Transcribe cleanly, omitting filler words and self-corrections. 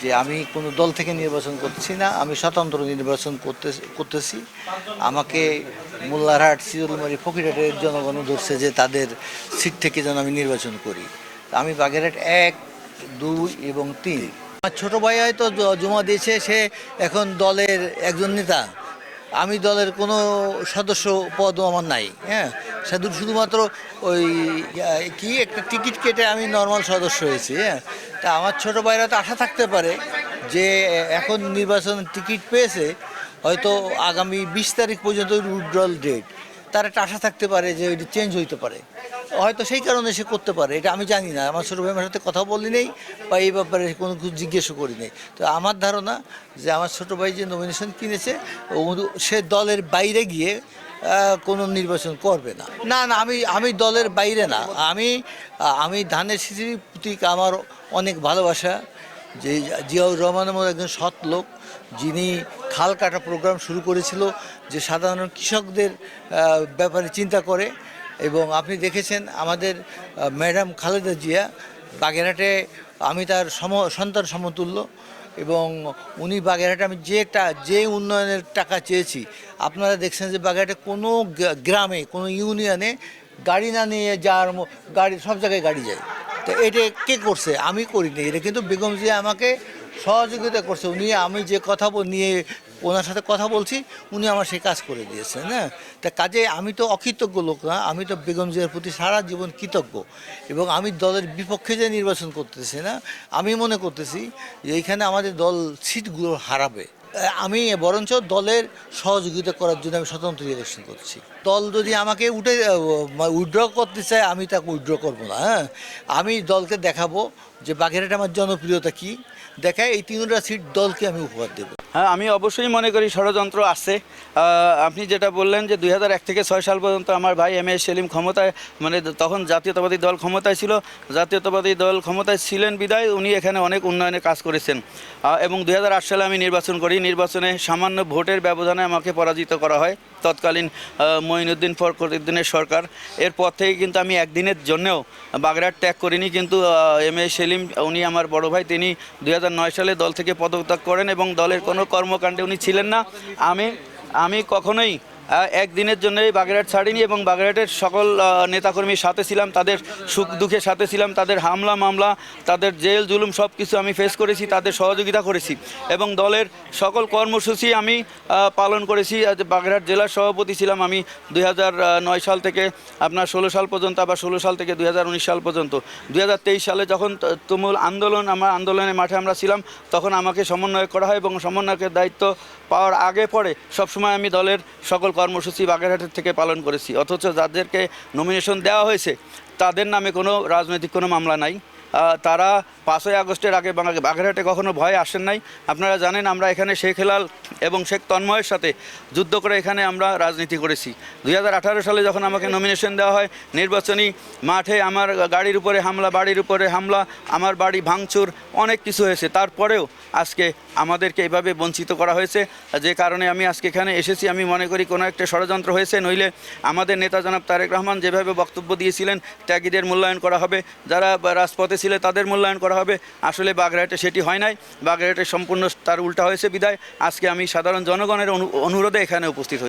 যে আমি কোনো দল থেকে নির্বাচন করছি না, আমি স্বতন্ত্র নির্বাচন করতেছি। আমাকে মোল্লারহাট, শিরুলমারি, ফকিরহাটের জনগণ ধরছে যে তাদের সিট থেকে যেন আমি নির্বাচন করি। আমি বাগেরহাট 1, 2 এবং 3। আমার ছোটো ভাই হয়তো জমা দিয়েছে, সে এখন দলের একজন নেতা। আমি দলের কোনো সদস্য পদও আমার নাই। হ্যাঁ, শুধুমাত্র ওই কি একটা টিকিট কেটে আমি নর্মাল সদস্য হয়েছি। হ্যাঁ, তা আমার ছোটো ভাইরা তো আশা থাকতে পারে যে এখন নির্বাচনের টিকিট পেয়েছে, হয়তো আগামী 20 তারিখ পর্যন্ত উইথড্রল ডেট, তার একটা আশা থাকতে পারে যে ওইটা চেঞ্জ হইতে পারে, হয়তো সেই কারণে সে করতে পারে। এটা আমি জানি না, আমার ছোটো ভাইয়ের সাথে কথা বলি নেই বা এই ব্যাপারে কোনো কিছু জিজ্ঞেসও করি নেই। তো আমার ধারণা যে আমার ছোটো ভাই যে নমিনেশন কিনেছে সে দলের বাইরে গিয়ে কোনো নির্বাচন করবে না। না না, আমি দলের বাইরে না, আমি ধানের শীষের প্রতি আমার অনেক ভালোবাসা। যে জিয়াউর রহমানের মতো একজন সৎ লোক, যিনি খাল কাটা প্রোগ্রাম শুরু করেছিল, যে সাধারণ কৃষকদের ব্যাপারে চিন্তা করে। এবং আপনি দেখেছেন আমাদের ম্যাডাম খালেদা জিয়া বাগেরহাটে, আমি তার সন্তান সমতুল্য। এবং উনি বাগেরহাটে আমি যে উন্নয়নের টাকা চেয়েছি, আপনারা দেখছেন যে বাগেরহাটে কোনো গ্রামে, কোনো ইউনিয়নে গাড়ি না নিয়ে যাওয়ার গাড়ি, সব জায়গায় গাড়ি যায়। তো এটা কে করছে? আমি করিনি, এটা কিন্তু বেগম জিয়া আমাকে সহযোগিতা করছে। আমি যে কথা নিয়ে ওনার সাথে কথা বলছি, উনি আমার সেই কাজ করে দিয়েছেন। হ্যাঁ, তা কাজে আমি তো অকৃতজ্ঞ লোক না, আমি তো বেগম জিয়ার প্রতি সারা জীবন কৃতজ্ঞ। এবং আমি দলের বিপক্ষে যে নির্বাচন করতেছি না, আমি মনে করতেছি যে এইখানে আমাদের দল সিটগুলো হারাবে। আমি বরঞ্চ দলের সহযোগিতা করার জন্য আমি স্বতন্ত্র ইলেকশন করছি। দল যদি আমাকে উইথড্র করতে চায়, আমি তাকে উইথড্র করবো না। হ্যাঁ, আমি দলকে দেখাবো যে বাগেরহাটে আমার জনপ্রিয়তা কী, দেখায় এই 3টা সিট দলকে আমি উপহার দেবো। হ্যাঁ, আমি অবশ্যই মনে করি ষড়যন্ত্র আছে। আপনি যেটা বললেন যে 2001 থেকে 6 সাল পর্যন্ত আমার ভাই এম এ সেলিম ক্ষমতায়, মানে তখন জাতীয়তাবাদী দল ক্ষমতায় ছিল, জাতীয়তাবাদী দল ক্ষমতায় ছিলেন বিদায় উনি এখানে অনেক উন্নয়নের কাজ করেছেন। এবং 2008 সালে আমি নির্বাচন করি। নির্বাচনে সামান্য ভোটের ব্যবধানে আমাকে পরাজিত করা হয় তৎকালীন মঈনুদ্দিন ফখরুদ্দিনের সরকার। এরপর থেকে কিন্তু আমি একদিনের জন্যও বাগেরহাট ত্যাগ করিনি। কিন্তু এম এ সেলিম, উনি আমার বড় ভাই, তিনি 2009 সালে দল থেকে পদত্যাগ করেন এবং দলের কোনো কর্মকাণ্ডে উনি ছিলেন না। আমি কখনোই একদিনের জন্যই বাগেরহাট ছাড়িনি এবং বাগেরহাটের সকল নেতাকর্মীর সাথে ছিলাম, তাদের সুখ দুঃখের সাথে ছিলাম, তাদের হামলা মামলা, তাদের জেল জুলুম সব কিছু আমি ফেস করেছি, তাদের সহযোগিতা করেছি এবং দলের সকল কর্মসূচি আমি পালন করেছি। বাগেরহাট জেলার সভাপতি ছিলাম আমি 2009 সাল থেকে আপনার 16 সাল পর্যন্ত, আবার 16 সাল থেকে 2019 সাল পর্যন্ত। 2023 সালে যখন তুমুল আন্দোলনের মাঠে আমরা ছিলাম, তখন আমাকে সমন্বয় করা হয় এবং সমন্বয়কের দায়িত্ব পাওয়ার আগে পরে সবসময় আমি দলের সকল কর্মসূচি বাগেরহাটের থেকে পালন করেছি। অথচ যাদেরকে নমিনেশন দেওয়া হয়েছে তাদের নামে কোনো রাজনৈতিক কোনো মামলা নাই। তারা 5ই আগস্টের আগে বাগেরহাটে কখনো ভয় আসেন নাই। আপনারা জানেন আমরা এখানে শেখ হেলাল এবং শেখ তন্ময়ের সাথে যুদ্ধ করে এখানে আমরা রাজনীতি করেছি। 2018 সালে যখন আমাকে নমিনেশন দেওয়া হয়, নির্বাচনী মাঠে আমার গাড়ির উপরে হামলা, বাড়ির উপরে হামলা, আমার বাড়ি ভাঙচুর, অনেক কিছু হয়েছে। তারপরেও আজকে আমাদেরকে এভাবে বঞ্চিত করা হয়েছে, যে কারণে আমি আজকে এখানে এসেছি। আমি মনে করি কোনো একটা ষড়যন্ত্র হয়েছে, নইলে আমাদের নেতা জনাব তারেক রহমান যেভাবে বক্তব্য দিয়েছিলেন, ত্যাগীদের মূল্যায়ন করা হবে, যারা রাজপথে ছিল তাদের মূল্যায়ন করা হবে, আসলে বাগেরহাটে সেটি হয় নাই। বাগেরহাটে সম্পূর্ণ তার উল্টা হয়েছে বিদায় আজকে আমি সাধারণ জনগণের অনুরোধে এখানে উপস্থিত হই।